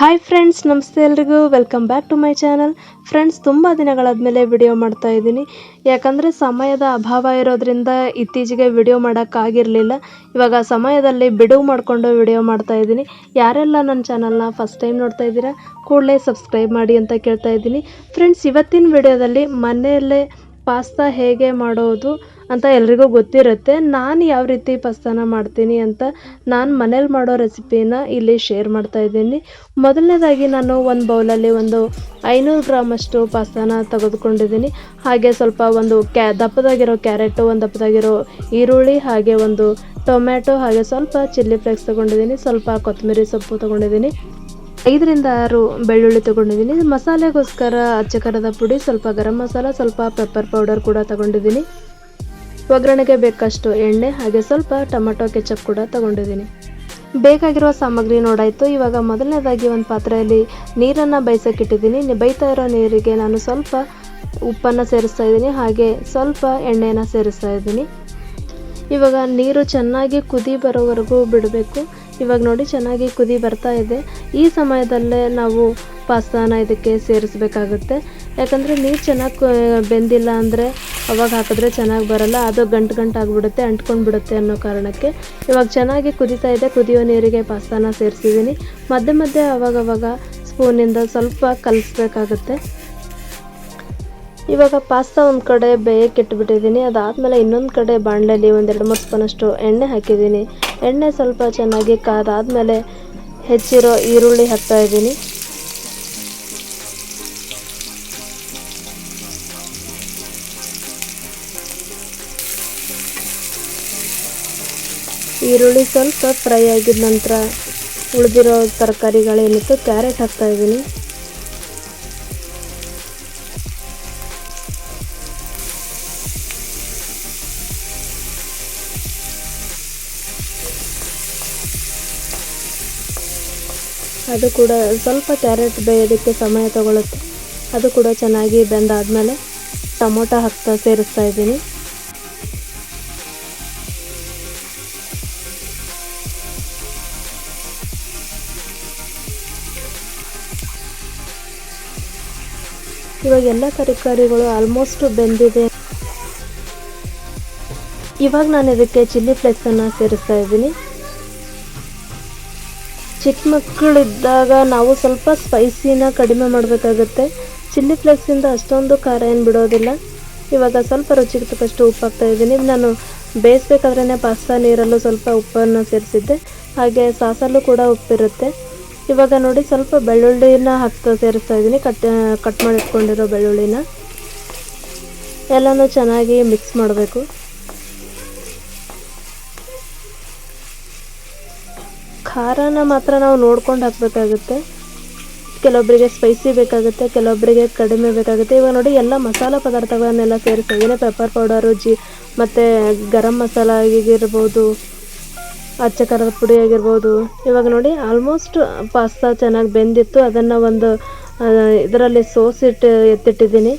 Hi friends, ನಮಸ್ತೆ ಎಲ್ರಿಗೂ. Welcome back to my channel. Friends, ತುಂಬ ದಿನಗಳಾದಮೇಲೆ ವಿಡಿಯೋ ಮಾಡ್ತಾ ಇದ್ದೀನಿ. ಯಾಕಂದರೆ ಸಮಯದ ಅಭಾವ ಇರೋದ್ರಿಂದ ಇತ್ತೀಚೆಗೆ ವಿಡಿಯೋ ಮಾಡೋಕ್ಕಾಗಿರಲಿಲ್ಲ. ಇವಾಗ ಸಮಯದಲ್ಲಿ ಬಿಡುವು ಮಾಡಿಕೊಂಡು ವಿಡಿಯೋ ಮಾಡ್ತಾ ಇದ್ದೀನಿ. ಯಾರೆಲ್ಲ ನನ್ನ ಚಾನಲ್ನ ಫಸ್ಟ್ ಟೈಮ್ ನೋಡ್ತಾ ಇದ್ದೀರಾ, ಕೂಡಲೇ ಸಬ್ಸ್ಕ್ರೈಬ್ ಮಾಡಿ ಅಂತ ಕೇಳ್ತಾ ಇದ್ದೀನಿ. ಫ್ರೆಂಡ್ಸ್, ಇವತ್ತಿನ ವಿಡಿಯೋದಲ್ಲಿ ಮನೆಯಲ್ಲೇ ಪಾಸ್ತಾ ಹೇಗೆ ಮಾಡೋದು ಅಂತ ಎಲ್ರಿಗೂ ಗೊತ್ತಿರುತ್ತೆ. ನಾನು ಯಾವ ರೀತಿ ಪಾಸ್ತಾನ ಮಾಡ್ತೀನಿ ಅಂತ ನಾನು ಮನೇಲಿ ಮಾಡೋ ರೆಸಿಪಿನ ಇಲ್ಲಿ ಶೇರ್ ಮಾಡ್ತಾ ಇದ್ದೀನಿ. ಮೊದಲನೇದಾಗಿ ನಾನು ಒಂದು ಬೌಲಲ್ಲಿ ಒಂದು 500 ಗ್ರಾಮಷ್ಟು ಪಾಸ್ತಾನ ತೆಗೆದುಕೊಂಡಿದ್ದೀನಿ. ಹಾಗೆ ಸ್ವಲ್ಪ ಒಂದು ದಪ್ಪದಾಗಿರೋ ಕ್ಯಾರೆಟು, ಒಂದು ದಪ್ಪದಾಗಿರೋ ಈರುಳ್ಳಿ, ಹಾಗೆ ಒಂದು ಟೊಮ್ಯಾಟೊ, ಹಾಗೆ ಸ್ವಲ್ಪ ಚಿಲ್ಲಿ ಫ್ಲೇಕ್ಸ್ ತೊಗೊಂಡಿದ್ದೀನಿ, ಸ್ವಲ್ಪ ಕೊತ್ತಂಬರಿ ಸೊಪ್ಪು ತೊಗೊಂಡಿದ್ದೀನಿ, 5 ರಿಂದ 6 ಬೆಳ್ಳುಳ್ಳಿ ತೊಗೊಂಡಿದ್ದೀನಿ. ಮಸಾಲೆಗೋಸ್ಕರ ಅಚ್ಚ ಖಾರದ ಪುಡಿ, ಸ್ವಲ್ಪ ಗರಂ ಮಸಾಲ, ಸ್ವಲ್ಪ ಪೆಪ್ಪರ್ ಪೌಡರ್ ಕೂಡ ತೊಗೊಂಡಿದ್ದೀನಿ. ಒಗ್ಗರಣೆಗೆ ಬೇಕಷ್ಟು ಎಣ್ಣೆ, ಹಾಗೆ ಸ್ವಲ್ಪ ಟೊಮೆಟೊ ಕೆಚಪ್ ಕೂಡ ತೊಗೊಂಡಿದ್ದೀನಿ. ಬೇಕಾಗಿರುವ ಸಾಮಗ್ರಿ ನೋಡಾಯಿತು. ಇವಾಗ ಮೊದಲನೇದಾಗಿ ಒಂದು ಪಾತ್ರೆಯಲ್ಲಿ ನೀರನ್ನು ಬೇಯಿಸೋಕ್ಕಿಟ್ಟಿದ್ದೀನಿ. ಬೇಯ್ತಾ ಇರೋ ನೀರಿಗೆ ನಾನು ಸ್ವಲ್ಪ ಉಪ್ಪನ್ನು ಸೇರಿಸ್ತಾ ಇದ್ದೀನಿ, ಹಾಗೆ ಸ್ವಲ್ಪ ಎಣ್ಣೆನ ಸೇರಿಸ್ತಾ ಇದ್ದೀನಿ. ಇವಾಗ ನೀರು ಚೆನ್ನಾಗಿ ಕುದಿ ಬರೋವರೆಗೂ ಬಿಡಬೇಕು. ಇವಾಗ ನೋಡಿ, ಚೆನ್ನಾಗಿ ಕುದಿ ಬರ್ತಾ ಇದೆ. ಈ ಸಮಯದಲ್ಲೇ ನಾವು ಪಾಸ್ತಾನ ಇದಕ್ಕೆ ಸೇರಿಸಬೇಕಾಗುತ್ತೆ. ಯಾಕಂದರೆ ನೀರು ಚೆನ್ನಾಗಿ ಬೆಂದಿಲ್ಲ ಅಂದರೆ ಅವಾಗ ಹಾಕಿದ್ರೆ ಚೆನ್ನಾಗಿ ಬರಲ್ಲ, ಅದು ಗಂಟಾಗಿಬಿಡುತ್ತೆ, ಅಂಟ್ಕೊಂಡು ಬಿಡುತ್ತೆ ಅನ್ನೋ ಕಾರಣಕ್ಕೆ ಇವಾಗ ಚೆನ್ನಾಗಿ ಕುದೀತಾ ಇದೆ. ಕುದಿಯೋ ನೀರಿಗೆ ಪಾಸ್ತಾನ ಸೇರಿಸಿದ್ದೀನಿ. ಮಧ್ಯೆ ಮಧ್ಯೆ ಅವಾಗವಾಗ ಸ್ಪೂನಿಂದ ಸ್ವಲ್ಪ ಕಲಿಸ್ಬೇಕಾಗುತ್ತೆ. ಇವಾಗ ಪಾಸ್ತಾ ಒಂದು ಕಡೆ ಬೇಯಕ್ಕೆ ಇಟ್ಬಿಟ್ಟಿದ್ದೀನಿ. ಅದಾದಮೇಲೆ ಇನ್ನೊಂದು ಕಡೆ ಬಾಣಲೆಯಲ್ಲಿ ಒಂದು 2-3 ಸ್ಪೂನಷ್ಟು ಎಣ್ಣೆ ಹಾಕಿದ್ದೀನಿ. ಎಣ್ಣೆ ಸ್ವಲ್ಪ ಚೆನ್ನಾಗಿ ಕಾದಾದಮೇಲೆ ಹೆಚ್ಚಿರೋ ಈರುಳ್ಳಿ ಹಾಕ್ತಾ ಇದ್ದೀನಿ. ಈರುಳ್ಳಿ ಸ್ವಲ್ಪ ಫ್ರೈ ಆಗಿದ ನಂತರ ಉಳಿದಿರೋ ತರಕಾರಿಗಳೇನಿತ್ತು, ಕ್ಯಾರೆಟ್ ಹಾಕ್ತಾ ಇದ್ದೀನಿ. ಅದು ಕೂಡ ಸ್ವಲ್ಪ ಕ್ಯಾರೆಟ್ ಬೇಯೋದಕ್ಕೆ ಸಮಯ ತಗೊಳುತ್ತೆ. ಅದು ಕೂಡ ಚೆನ್ನಾಗಿ ಬೆಂದಾದಮೇಲೆ ಟೊಮೊಟೊ ಸೇರಿಸ್ತಾ ಇದ್ದೀನಿ. ಇವಾಗ ಎಲ್ಲ ತರಕಾರಿಗಳು ಆಲ್ಮೋಸ್ಟ್ ಬೆಂದಿದೆ. ಇವಾಗ ನಾನು ಇದಕ್ಕೆ ಚಿಲ್ಲಿ ಫ್ಲೇಕ್ಸನ್ನು ಸೇರಿಸ್ತಾ ಇದ್ದೀನಿ. ಚಿಕ್ಕ ಮಕ್ಕಳಿದ್ದಾಗ ನಾವು ಸ್ವಲ್ಪ ಸ್ಪೈಸಿನ ಕಡಿಮೆ ಮಾಡಬೇಕಾಗುತ್ತೆ. ಚಿಲ್ಲಿ ಫ್ಲೇಕ್ಸಿಂದ ಅಷ್ಟೊಂದು ಖಾರ ಏನು ಬಿಡೋದಿಲ್ಲ. ಇವಾಗ ಸ್ವಲ್ಪ ರುಚಿಗೆ ತಕ್ಕಷ್ಟು ಉಪ್ಪು ಹಾಕ್ತಾ ಇದ್ದೀನಿ. ನಾನು ಬೇಯಿಸ್ಬೇಕಾದ್ರೇ ಪಾಸ್ತಾ ನೀರಲ್ಲೂ ಸ್ವಲ್ಪ ಉಪ್ಪನ್ನು ಸೇರಿಸಿದ್ದೆ, ಹಾಗೆ ಸಾಸಲ್ಲೂ ಕೂಡ ಉಪ್ಪಿರುತ್ತೆ. ಇವಾಗ ನೋಡಿ, ಸ್ವಲ್ಪ ಬೆಳ್ಳುಳ್ಳಿನ ಸೇರಿಸ್ತಾ ಇದ್ದೀನಿ, ಕಟ್ ಮಾಡಿ ಇಟ್ಕೊಂಡಿರೋ ಬೆಳ್ಳುಳ್ಳಿನ. ಎಲ್ಲನೂ ಚೆನ್ನಾಗಿ ಮಿಕ್ಸ್ ಮಾಡಬೇಕು. ಖಾರನ ಮಾತ್ರ ನಾವು ನೋಡ್ಕೊಂಡು ಹಾಕಬೇಕಾಗುತ್ತೆ. ಕೆಲವೊಬ್ಬರಿಗೆ ಸ್ಪೈಸಿ ಬೇಕಾಗುತ್ತೆ, ಕೆಲವೊಬ್ಬರಿಗೆ ಕಡಿಮೆ ಬೇಕಾಗುತ್ತೆ. ಇವಾಗ ನೋಡಿ, ಎಲ್ಲ ಮಸಾಲ ಪದಾರ್ಥಗಳನ್ನೆಲ್ಲ ಸೇರಿಸ್ತಾ ಇದ್ದೀನಿ. ಪೆಪ್ಪರ್ ಪೌಡರು, ಮತ್ತು ಗರಂ ಮಸಾಲ ಆಗಿರ್ಬೋದು, ಅಚ್ಚ ಖಾರದ ಪುಡಿ ಆಗಿರ್ಬೋದು. ಇವಾಗ ನೋಡಿ, ಆಲ್ಮೋಸ್ಟ್ ಪಾಸ್ತಾ ಚೆನ್ನಾಗಿ ಬೆಂದಿತ್ತು. ಅದನ್ನು ಒಂದು ಇದರಲ್ಲಿ ಎತ್ತಿಟ್ಟಿದ್ದೀನಿ.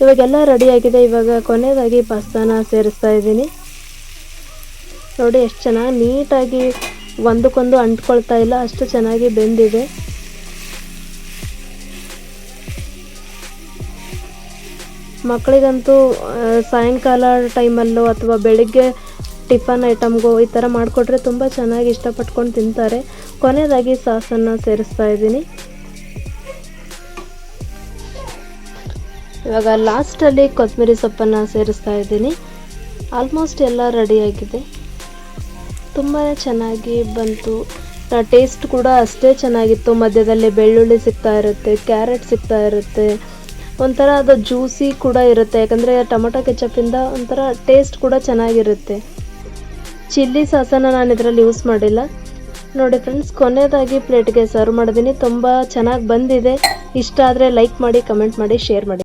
ಇವಾಗೆಲ್ಲ ರೆಡಿಯಾಗಿದೆ. ಇವಾಗ ಕೊನೆಯದಾಗಿ ಪಾಸ್ತಾನ ಸೇರಿಸ್ತಾ ಇದ್ದೀನಿ. ನೋಡಿ, ಎಷ್ಟು ಚೆನ್ನಾಗಿ ನೀಟಾಗಿ ಒಂದಕ್ಕೊಂದು ಅಂಟ್ಕೊಳ್ತಾ ಇಲ್ಲ, ಅಷ್ಟು ಚೆನ್ನಾಗಿ ಬೆಂದಿದೆ. ಮಕ್ಕಳಿಗಂತೂ ಸಾಯಂಕಾಲ ಟೈಮಲ್ಲೋ ಅಥವಾ ಬೆಳಿಗ್ಗೆ ಟಿಫನ್ ಐಟಮ್ಗೋ ಈ ಥರ ಮಾಡಿಕೊಟ್ರೆ ತುಂಬ ಚೆನ್ನಾಗಿ ಇಷ್ಟಪಟ್ಕೊಂಡು ತಿಂತಾರೆ. ಕೊನೆಯದಾಗಿ ಸಾಸನ್ನು ಸೇರಿಸ್ತಾ ಇದ್ದೀನಿ. ಇವಾಗ ಲಾಸ್ಟಲ್ಲಿ ಕೊತ್ತಂಬರಿ ಸೊಪ್ಪನ್ನು ಸೇರಿಸ್ತಾ ಇದ್ದೀನಿ. ಆಲ್ಮೋಸ್ಟ್ ಎಲ್ಲ ರೆಡಿಯಾಗಿದೆ. ತುಂಬಾ ಚೆನ್ನಾಗಿ ಬಂತು. ಟೇಸ್ಟ್ ಕೂಡ ಅಷ್ಟೇ ಚೆನ್ನಾಗಿತ್ತು. ಮಧ್ಯದಲ್ಲಿ ಬೆಳ್ಳುಳ್ಳಿ ಸಿಗ್ತಾ ಇರುತ್ತೆ, ಕ್ಯಾರೆಟ್ ಸಿಗ್ತಾ ಇರುತ್ತೆ, ಒಂಥರ ಅದು ಜ್ಯೂಸಿ ಕೂಡ ಇರುತ್ತೆ. ಯಾಕಂದರೆ ಟೊಮೊಟೊ ಕೆಚಪಿಂದ ಒಂಥರ ಟೇಸ್ಟ್ ಕೂಡ ಚೆನ್ನಾಗಿರುತ್ತೆ. ಚಿಲ್ಲಿ ಸಾಸನ್ನು ನಾನು ಇದರಲ್ಲಿ ಯೂಸ್ ಮಾಡಿಲ್ಲ. ನೋಡಿ ಫ್ರೆಂಡ್ಸ್, ಕೊನೆಯದಾಗಿ ಪ್ಲೇಟ್ಗೆ ಸರ್ವ್ ಮಾಡಿದ್ದೀನಿ. ತುಂಬ ಚೆನ್ನಾಗಿ ಬಂದಿದೆ. ಇಷ್ಟ ಆದರೆ ಲೈಕ್ ಮಾಡಿ, ಕಮೆಂಟ್ ಮಾಡಿ, ಶೇರ್ ಮಾಡಿ.